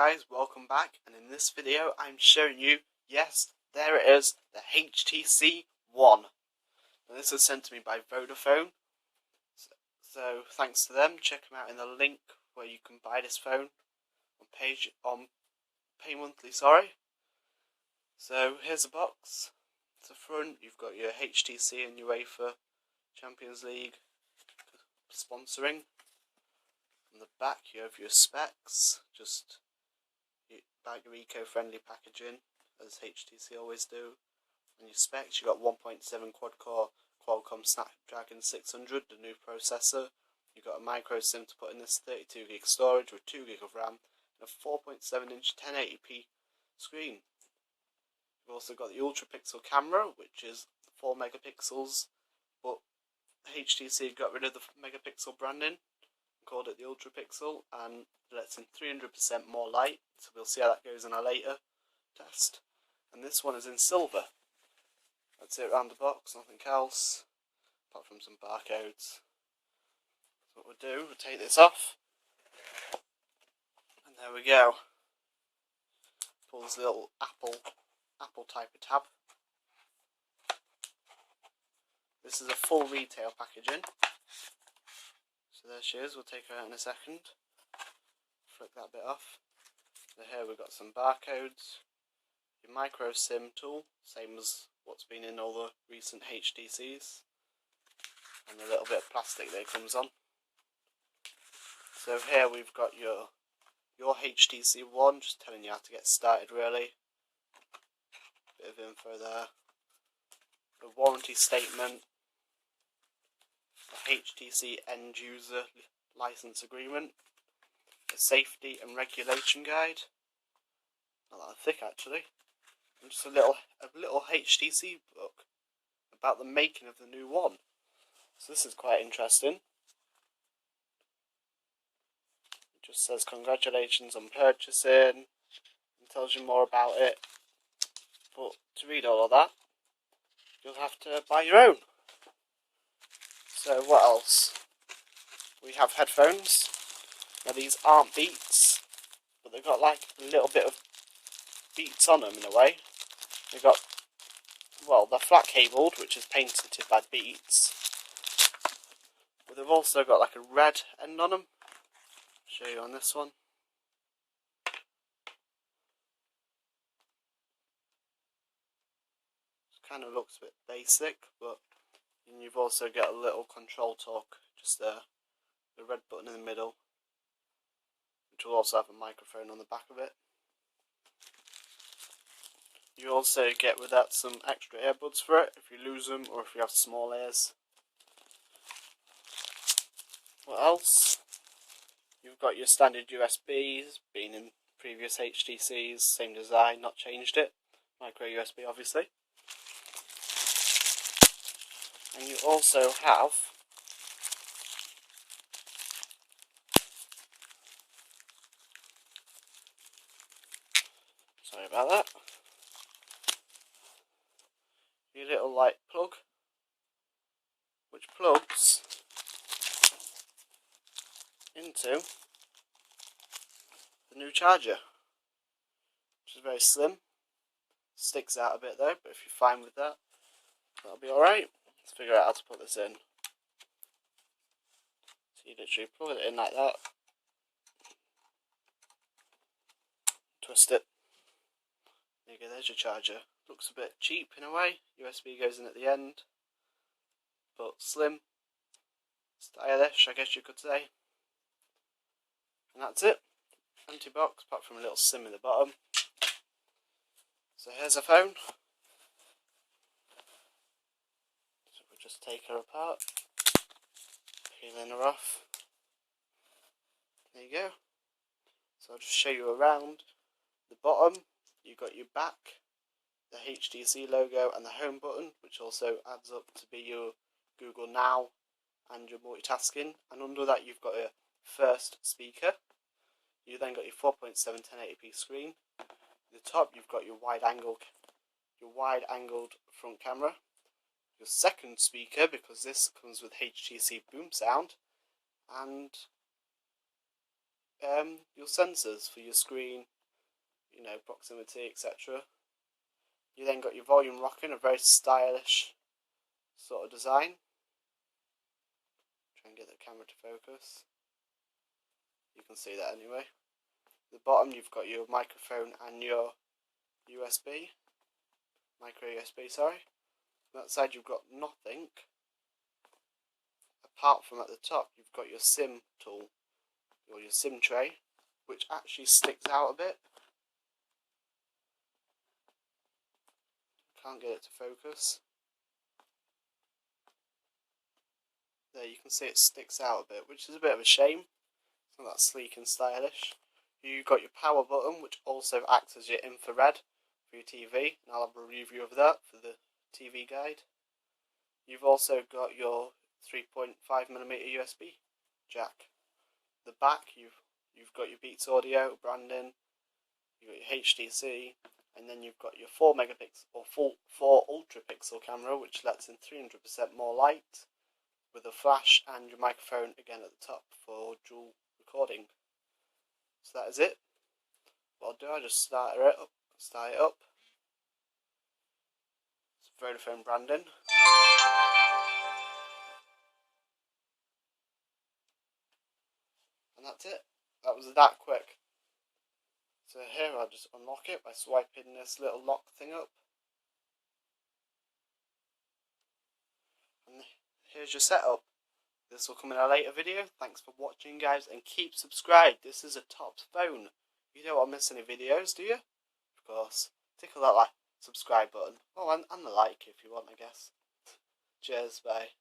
guys, welcome back, and in this video I'm showing you, yes, there it is, the HTC One. Now this was sent to me by Vodafone, so thanks to them. Check them out in the link where you can buy this phone on Pay Monthly, sorry. So here's the box. To the front you've got your HTC and UEFA Champions League sponsoring. On the back you have your specs, just about your eco-friendly packaging, as HTC always do. And your specs, you got 1.7 quad-core Qualcomm Snapdragon 600, the new processor. You've got a micro SIM to put in this, 32 gig storage with 2 gig of RAM, and a 4.7 inch 1080p screen. You've also got the ultra pixel camera, which is 4 megapixels, but HTC got rid of the megapixel branding, called it the ultra pixel, and lets in 300% more light, so we'll see how that goes in a later test. And this one is in silver. That's it around the box, nothing else apart from some barcodes. So what we'll do, we'll take this off, and there we go. Pull this little apple type of tab. This is a full retail packaging. So there she is, we'll take her out in a second. Flick that bit off. So here we've got some barcodes, your micro SIM tool, same as what's been in all the recent HTCs, and a little bit of plastic that it comes on. So here we've got your HTC One, just telling you how to get started really. Bit of info there. The warranty statement. The HTC end user license agreement, a safety and regulation guide, not that thick actually, and just a little HTC book about the making of the new one. So this is quite interesting. It just says congratulations on purchasing and tells you more about it, but to read all of that you'll have to buy your own. So what else? We have headphones. Now these aren't Beats, but they've got like a little bit of Beats on them in a way. They've got, well, they're flat cabled, which is patented by Beats, but they've also got like a red end on them. I'll show you on this one. It kind of looks a bit basic, but and you've also got a little control torque just there, the red button in the middle, which will also have a microphone on the back of it. You also get with that some extra earbuds for it if you lose them or if you have small ears. What else? You've got your standard USBs, been in previous HTCs, same design, not changed it. Micro USB obviously. And you also have sorry about that, your little light plug, which plugs into the new charger, which is very slim. Sticks out a bit though, but if you're fine with that, that'll be alright. Let's figure out how to put this in. So you literally plug it in like that, twist it, there you go, there's your charger. Looks a bit cheap in a way, USB goes in at the end, but slim, stylish I guess you could say. And that's it, empty box apart from a little SIM in the bottom. So here's a phone. So we'll just take her apart, peeling her off. There you go. So I'll just show you around. The bottom, you've got your back, the HTC logo and the home button, which also adds up to be your Google Now and your multitasking. And under that you've got a first speaker. You then got your 4.7 1080p screen. At the top you've got your wide angled front camera. Your second speaker, because this comes with HTC Boom Sound, and your sensors for your screen, you know, proximity, etc. You then got your volume rocking, a very stylish sort of design. Try and get the camera to focus. You can see that anyway. At the bottom you've got your microphone and your USB. Micro USB, sorry. On that side you've got nothing. Apart from at the top you've got your SIM tool, or your SIM tray, which actually sticks out a bit. Can't get it to focus. There, you can see it sticks out a bit, which is a bit of a shame. It's not that sleek and stylish. You've got your power button, which also acts as your infrared for your TV, and I'll have a review of that for the TV guide. You've also got your 3.5mm USB jack. The back, you've got your Beats Audio branding, you've got your HTC, and then you've got your 4 megapixel or 4 ultra pixel camera, which lets in 300% more light, with a flash and your microphone again at the top for dual recording. So that is it. What I'll do, I'll just start it up. It's Vodafone branding. And that's it. That was that quick. So here I'll just unlock it by swiping this little lock thing up. And here's your setup. This will come in a later video. Thanks for watching, guys, and keep subscribed. This is a top phone. You don't want to miss any videos, do you? Of course. Tickle that subscribe button. Oh, and the like if you want, I guess. Cheers, bye.